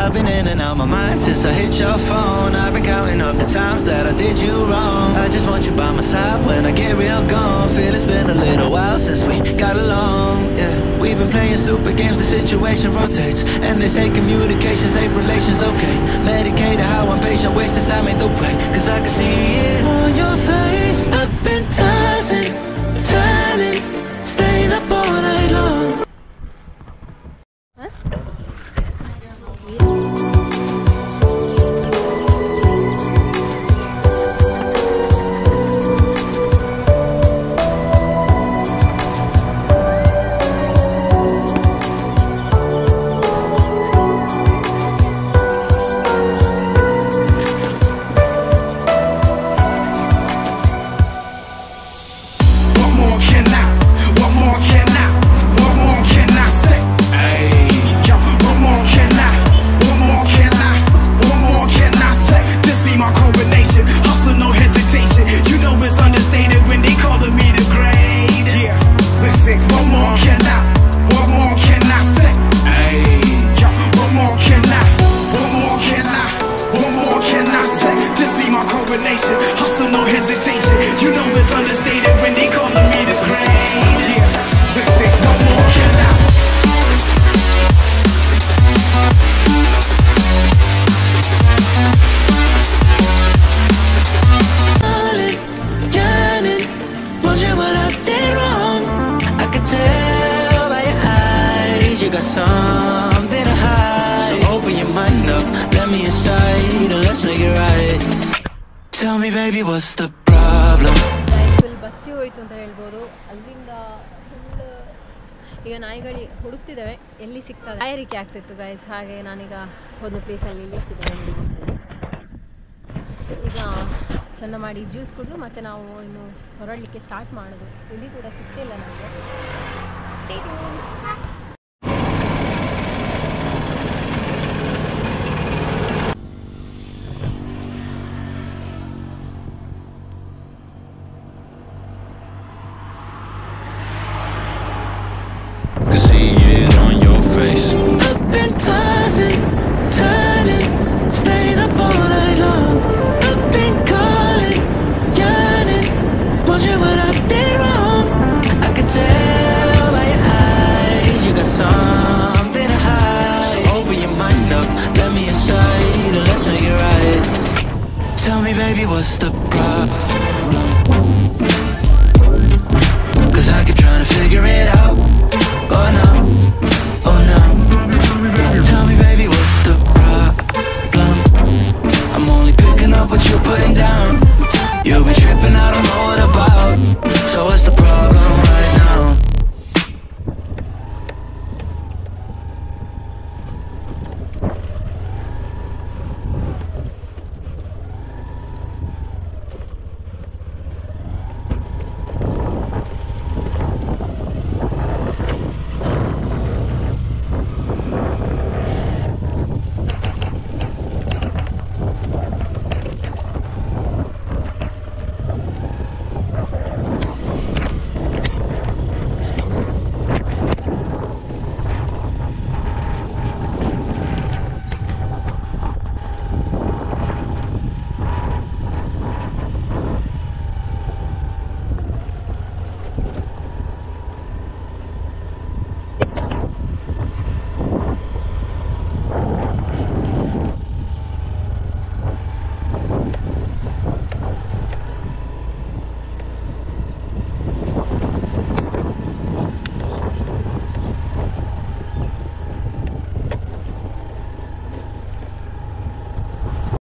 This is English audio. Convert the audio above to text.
I've been in and out my mind since I hit your phone. I've been counting up the times that I did you wrong. I just want you by my side when I get real gone. Feel it's been a little while since we got along, yeah. We've been playing stupid games, the situation rotates, and they say communication save relations, okay. Medicated how I'm patient, wasting time ain't the way, cause I can see it on your face. I've been tossing, turning, staying up all night long. Something to hide, so open your mind up, let me inside, and let's make it right. Tell me baby what's the problem. Full ಬಚ್ಚಿ ಹೋಯ್ತು ಅಂತ ಹೇಳ್ಬೋದು. ಅಲ್ಲಿಂದ full ಈಗ ನಾಯಿಗಳು ಹುಡುಕ್ತಿದ್ದಾವೆ, ಎಲ್ಲಿ ಸಿಗ್ತದೆ ತಯಾರಿಕೆ ಆಗ್ತಿತ್ತು ಗೈಸ್. ಹಾಗೆ ನಾನೀಗ ಒಂದು ಪ್ಲೇಸಲ್ಲಿ ನಿಲ್ಲಿಸಿದ್ದೇನೆ. ಈಗ ಚೆಂದ ಮಾಡಿ ಜ್ಯೂಸ್ ಕುಡಿದು ಮತ್ತೆ ನಾವು ಇನ್ನು ಹೊರಡಲಿಕ್ಕೆ ಸ್ಟಾರ್ಟ್ ಮಾಡೋದು. ಇಲ್ಲಿ ಕೂಡ ಸಿಗ್ತಿಲ್ಲ ನನಗೆ. See it on your face. I've been tossing, turning, staying up all night long. I've been calling, yearning, wondering what I did wrong. I can tell by your eyes you got something to hide, so open your mind up, let me inside, and let's make it right. Tell me baby what's the problem.